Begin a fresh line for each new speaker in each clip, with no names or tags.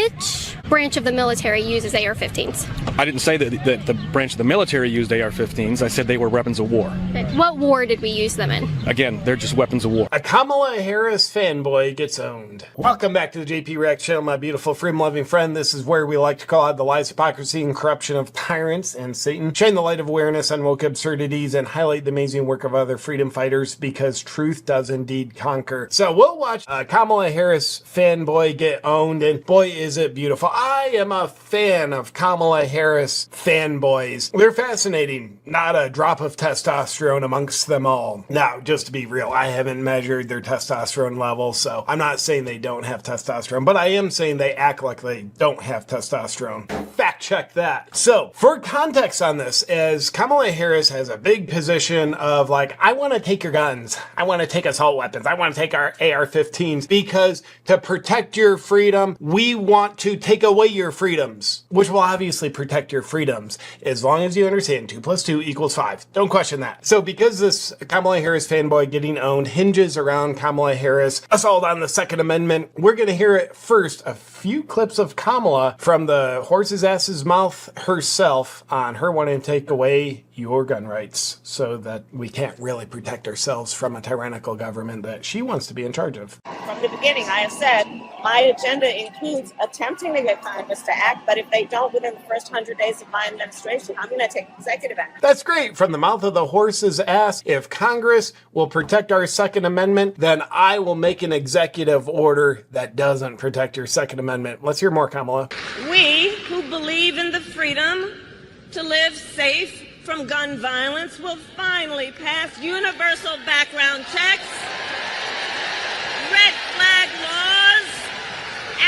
which branch of the military uses AR-15s?
I didn't say that the branch of the military used AR-15s. I said they were weapons of war.
What war did we use them in?
Again, they're just weapons of war.
A Kamala Harris fanboy gets owned. Welcome back to the JP React channel, my beautiful freedom-loving friend. This is where we like to call out the lies, hypocrisy, and corruption of tyrants and Satan, shine the light of awareness on woke absurdities, and highlight the amazing work of other freedom fighters, because truth does indeed conquer. So we'll watch a Kamala Harris fanboy get owned, and boy is it beautiful. I am a fan of Kamala Harris fanboys. They're fascinating. Not a drop of testosterone amongst them all. Now, just to be real, I haven't measured their testosterone level, so I'm not saying they don't have testosterone, but I am saying they act like they don't have testosterone. Fact check that. So, for context on this, as Kamala Harris has a big position of like, I want to take your guns, I want to take assault weapons, I want to take our AR-15s, because to protect your freedom, we want to take away your freedoms, which will obviously protect your freedoms, as long as you understand 2 + 2 = 5. Don't question that. So because this Kamala Harris fanboy getting owned hinges around Kamala Harris assault on the Second Amendment, we're going to hear it first, a few clips of Kamala from the horse's ass's mouth herself on her wanting to take away your gun rights so that we can't really protect ourselves from a tyrannical government that she wants to be in charge of.
From the beginning, I have said my agenda includes attempting to get Congress to act, but if they don't within the first 100 days of my administration, I'm going to take executive action.
That's great. From the mouth of the horse's ass, if Congress will protect our Second Amendment, then I will make an executive order that doesn't protect your Second Amendment. Let's hear more, Kamala.
We who believe in the freedom to live safe from gun violence will finally pass universal background checks, red flag laws,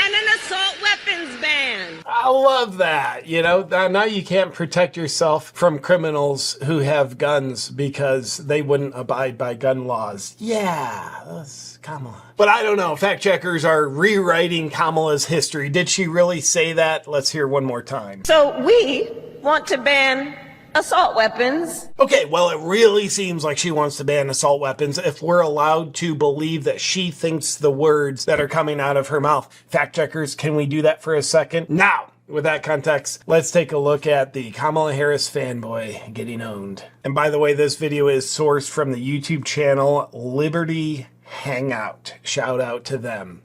and an assault weapons ban.
I love that. You know, now you can't protect yourself from criminals who have guns because they wouldn't abide by gun laws. Yeah, that's Kamala. But I don't know. Fact checkers are rewriting Kamala's history. Did she really say that? Let's hear one more time.
So we want to ban assault weapons.
Okay, well, it really seems like she wants to ban assault weapons if we're allowed to believe that she thinks the words that are coming out of her mouth. Fact checkers, can we do that for a second? Now, with that context, let's take a look at the Kamala Harris fanboy getting owned. And by the way, this video is sourced from the YouTube channel Liberty Hangout. Shout out to them.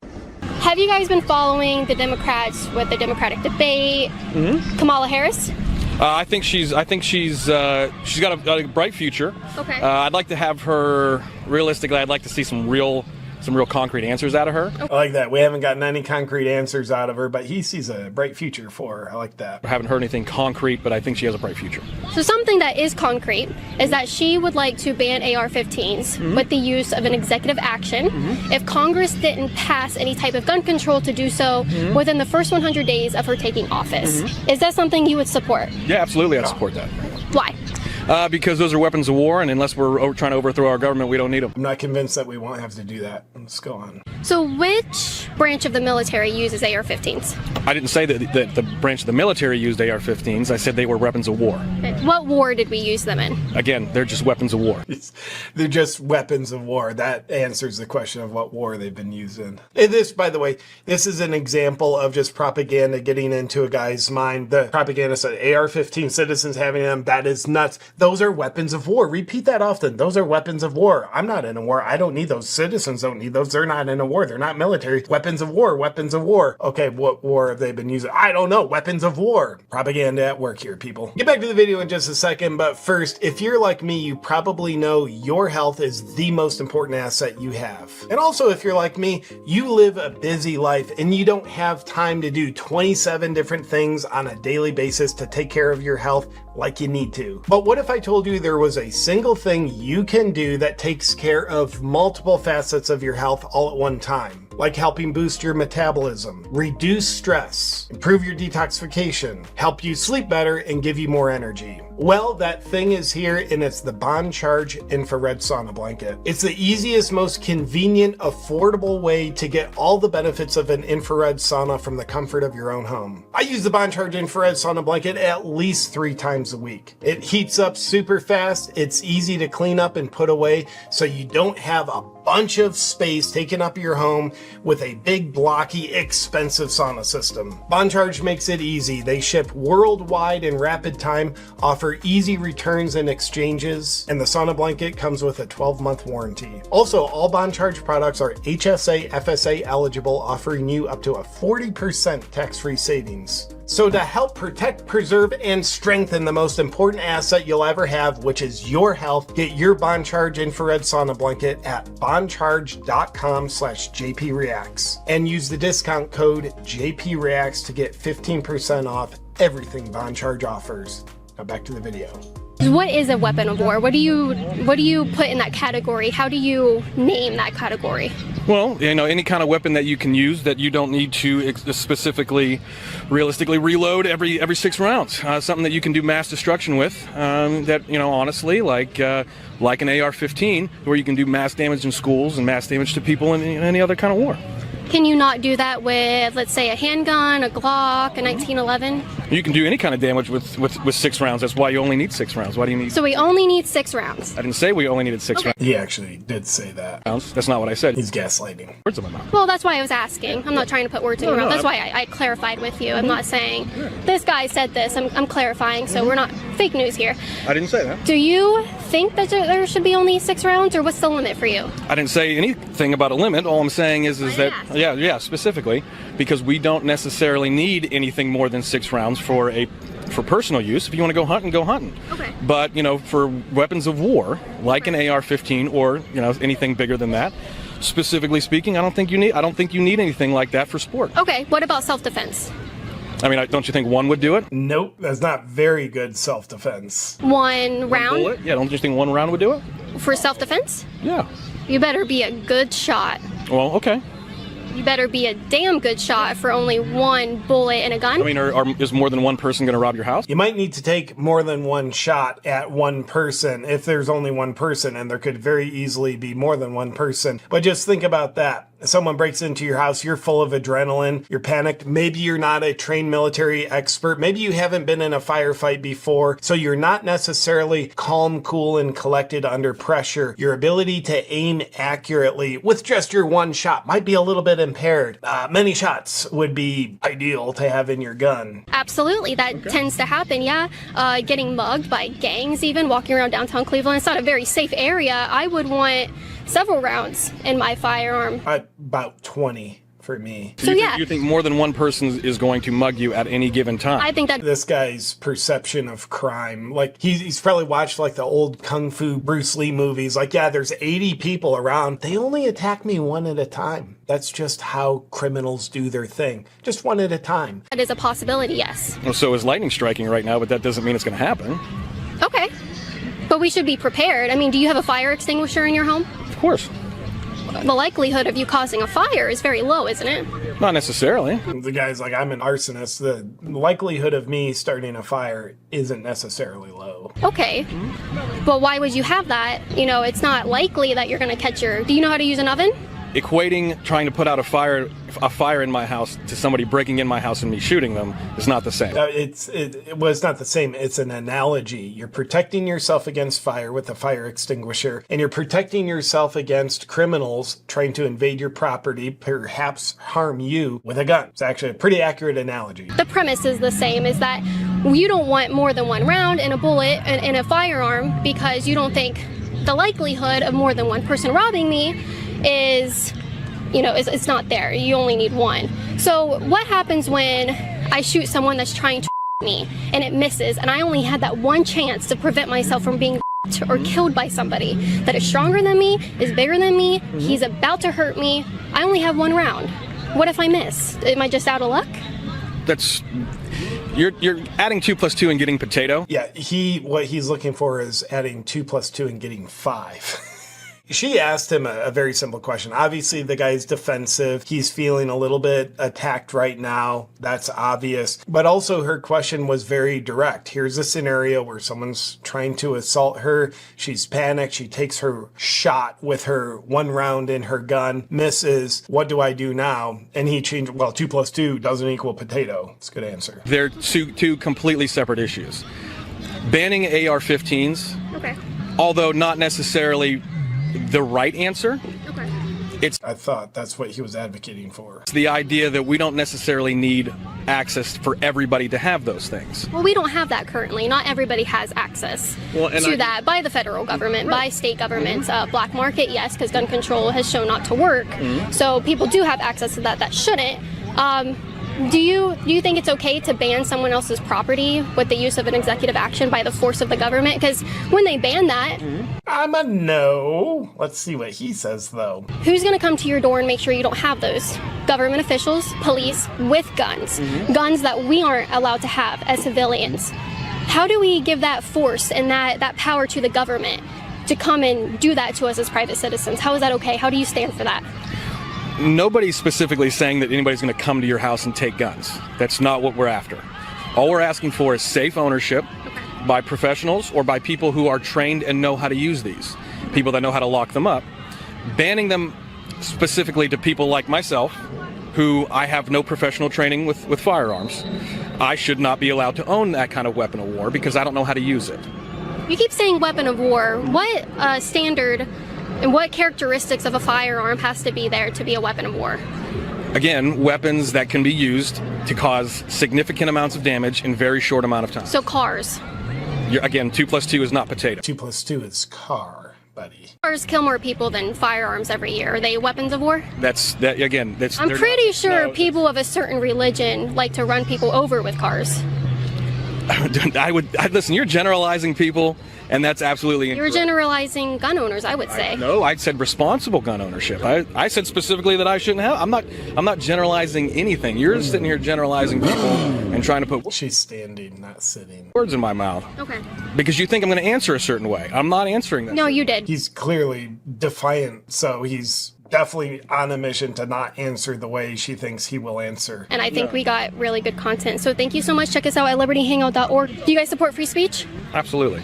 Have you guys been following the Democrats with the Democratic debate? Kamala Harris?
I think she's got a bright future.
Okay.
I'd like to have her, realistically, I'd like to see some real concrete answers out of her.
I like that. We haven't gotten any concrete answers out of her, but he sees a bright future for her. I like that.
I haven't heard anything concrete, but I think she has a bright future.
So something that is concrete is that she would like to ban AR-15s with the use of an executive action if Congress didn't pass any type of gun control to do so within the first 100 days of her taking office. Is that something you would support?
Yeah, absolutely, I'd support that.
Why?
Because those are weapons of war, and unless we're trying to overthrow our government, we don't need them.
I'm not convinced that we won't have to do that. Let's go on.
So which branch of the military uses AR-15s?
I didn't say that the branch of the military used AR-15s. I said they were weapons of war.
What war did we use them in?
Again, they're just weapons of war.
They're just weapons of war. That answers the question of what war they've been used in. And this, by the way, this is an example of just propaganda getting into a guy's mind. The propaganda said AR-15 citizens having them, that is nuts. Those are weapons of war. Repeat that often. Those are weapons of war. I'm not in a war. I don't need those. Citizens don't need those. They're not in a war. They're not military. Weapons of war. Weapons of war. Okay, what war have they been using? I don't know. Weapons of war. Propaganda at work here, people. Get back to the video in just a second, but first, if you're like me, you probably know your health is the most important asset you have. And also, if you're like me, you live a busy life and you don't have time to do 27 different things on a daily basis to take care of your health like you need to. But what if I told you there was a single thing you can do that takes care of multiple facets of your health all at one time? Like helping boost your metabolism, reduce stress, improve your detoxification, help you sleep better, and give you more energy. Well, that thing is here, and it's the Bond Charge Infrared Sauna Blanket. It's the easiest, most convenient, affordable way to get all the benefits of an infrared sauna from the comfort of your own home. I use the Bond Charge Infrared Sauna Blanket at least 3 times a week. It heats up super fast, it's easy to clean up and put away, so you don't have a bunch of space taken up your home with a big, blocky, expensive sauna system. BondCharge makes it easy. They ship worldwide in rapid time, offer easy returns and exchanges, and the sauna blanket comes with a 12-month warranty. Also, all BondCharge products are HSA FSA eligible, offering you up to a 40% tax-free savings. So to help protect, preserve, and strengthen the most important asset you'll ever have, which is your health, get your BondCharge infrared sauna blanket at bondcharge.com/JPReacts and use the discount code JPReacts to get 15% off everything BondCharge offers. Now back to the video.
What is a weapon of war? What do you put in that category? How do you name that category?
Well, any kind of weapon that you can use that you don't need to specifically, realistically reload every 6 rounds. Something that you can do mass destruction with. That honestly, like an AR-15, where you can do mass damage in schools and mass damage to people in any other kind of war.
Can you not do that with, let's say, a handgun, a Glock, a 1911?
You can do any kind of damage with 6 rounds. That's why you only need 6 rounds. Why do you need?
So we only need 6 rounds.
I didn't say we only needed 6 rounds.
He actually did say that.
That's not what I said.
He's gaslighting.
Words in my mouth.
Well, that's why I was asking. I'm not trying to put words in your mouth. That's why I clarified with you. I'm not saying this guy said this. I'm clarifying, so we're not fake news here.
I didn't say that.
Do you think that there should be only 6 rounds, or what's the limit for you?
I didn't say anything about a limit. All I'm saying is that, yeah, specifically, because we don't necessarily need anything more than 6 rounds for personal use. If you want to go hunting, go hunting.
Okay.
But for weapons of war, like an AR-15 or anything bigger than that, specifically speaking, I don't think you need anything like that for sport.
Okay. What about self-defense?
I mean, don't you think one would do it?
Nope, that's not very good self-defense.
One round?
Bullet? Yeah, don't you think one round would do it?
For self-defense?
Yeah.
You better be a good shot.
Well, okay.
You better be a damn good shot for only 1 bullet in a gun.
I mean, is more than one person going to rob your house?
You might need to take more than one shot at one person if there's only one person, and there could very easily be more than one person. But just think about that. Someone breaks into your house, you're full of adrenaline, you're panicked. Maybe you're not a trained military expert. Maybe you haven't been in a firefight before, so you're not necessarily calm, cool, and collected under pressure. Your ability to aim accurately with just your one shot might be a little bit impaired. Many shots would be ideal to have in your gun.
Absolutely, that tends to happen, yeah. Getting mugged by gangs even, walking around downtown Cleveland. It's not a very safe area. I would want several rounds in my firearm.
About 20 for me.
So
You think more than one person is going to mug you at any given time?
I think that
This guy's perception of crime, like he's probably watched like the old Kung Fu Bruce Lee movies. Like, yeah, there's 80 people around. They only attack me one at a time. That's just how criminals do their thing. Just one at a time.
that is a possibility, yes.
Well, so is lightning striking right now, but that doesn't mean it's going to happen.
Okay. But we should be prepared. I mean, do you have a fire extinguisher in your home?
Of course.
The likelihood of you causing a fire is very low, isn't it?
Not necessarily.
The guy's like, I'm an arsonist. The likelihood of me starting a fire isn't necessarily low.
Okay. But why would you have that? It's not likely that you're going to catch do you know how to use an oven?
Equating trying to put out a fire in my house to somebody breaking in my house and me shooting them is not the same.
It's not the same. It's an analogy. You're protecting yourself against fire with a fire extinguisher, and you're protecting yourself against criminals trying to invade your property, perhaps harm you with a gun. It's actually a pretty accurate analogy.
The premise is the same, is that you don't want more than 1 round in a bullet in a firearm because you don't think the likelihood of more than one person robbing me is it's not there. You only need 1. So what happens when I shoot someone that's trying to me and it misses, and I only had that one chance to prevent myself from being or killed by somebody that is stronger than me, is bigger than me, he's about to hurt me. I only have 1 round. What if I miss? Am I just out of luck?
You're adding 2 + 2 and getting potato.
Yeah, what he's looking for is adding 2 + 2 and getting 5. She asked him a very simple question. Obviously, the guy's defensive. He's feeling a little bit attacked right now. That's obvious. But also, her question was very direct. Here's a scenario where someone's trying to assault her. She's panicked. She takes her shot with her 1 round in her gun, misses. What do I do now? And he changed, 2 + 2 doesn't equal potato. It's a good answer.
They're two completely separate issues. Banning AR-15s,
Okay.
although not necessarily the right answer,
Okay.
I thought that's what he was advocating for.
It's the idea that we don't necessarily need access for everybody to have those things.
Well, we don't have that currently. Not everybody has access to that by the federal government, by state governments. Black market, yes, because gun control has shown not to work. So people do have access to that shouldn't. Do you think it's okay to ban someone else's property with the use of an executive action by the force of the government? Because when they ban that,
I'm a no. Let's see what he says, though.
who's going to come to your door and make sure you don't have those? Government officials, police with guns, guns that we aren't allowed to have as civilians. How do we give that force and that power to the government to come and do that to us as private citizens? How is that okay? How do you stand for that?
Nobody's specifically saying that anybody's going to come to your house and take guns. That's not what we're after. All we're asking for is safe ownership by professionals or by people who are trained and know how to use these, people that know how to lock them up. Banning them specifically to people like myself, who I have no professional training with firearms. I should not be allowed to own that kind of weapon of war because I don't know how to use it.
You keep saying weapon of war. What standard and what characteristics of a firearm has to be there to be a weapon of war?
Again, weapons that can be used to cause significant amounts of damage in very short amount of time.
So cars.
Again, 2 + 2 is not potato.
2 + 2 is car, buddy.
Cars kill more people than firearms every year. Are they weapons of war?
I'm
pretty sure people of a certain religion like to run people over with cars.
Listen, you're generalizing people, and that's absolutely incorrect.
You're generalizing gun owners, I would say.
No, I said responsible gun ownership. I said specifically that I shouldn't have. I'm not generalizing anything. You're sitting here generalizing people and trying to put
She's standing, not sitting.
words in my mouth.
Okay.
Because you think I'm going to answer a certain way. I'm not answering that.
No, you did.
He's clearly defiant, so he's definitely on a mission to not answer the way she thinks he will answer.
And I think we got really good content. So thank you so much. Check us out at libertyhangout.org. Do you guys support free speech?
Absolutely.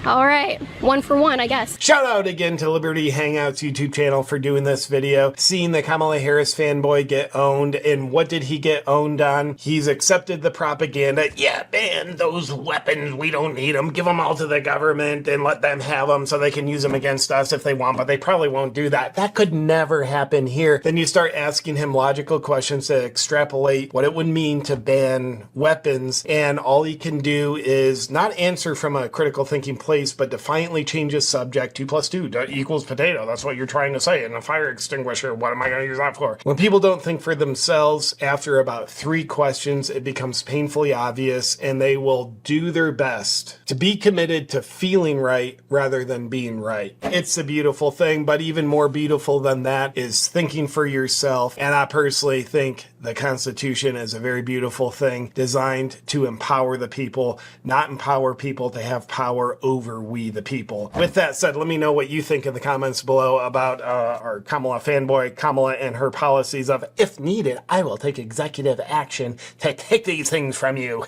All right. 1 for 1, I guess.
Shout out again to Liberty Hangouts YouTube channel for doing this video. Seeing the Kamala Harris fanboy get owned, and what did he get owned on? He's accepted the propaganda. Yeah, ban those weapons. We don't need them. Give them all to the government and let them have them so they can use them against us if they want, but they probably won't do that. That could never happen here. Then you start asking him logical questions to extrapolate what it would mean to ban weapons, and all he can do is not answer from a critical thinking place, but defiantly change his subject. 2 + 2 equals potato. That's what you're trying to say. And a fire extinguisher, what am I going to use that for? When people don't think for themselves, after about 3 questions, it becomes painfully obvious, and they will do their best to be committed to feeling right rather than being right. It's a beautiful thing, but even more beautiful than that is thinking for yourself. And I personally think the Constitution is a very beautiful thing designed to empower the people, not empower people to have power over we the people. With that said, let me know what you think in the comments below about our Kamala fanboy, Kamala, and her policies of, if needed, I will take executive action to take these things from you.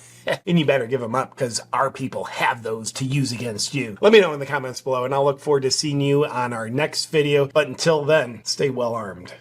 And you better give them up, because our people have those to use against you. Let me know in the comments below, and I'll look forward to seeing you on our next video. But until then, stay well armed.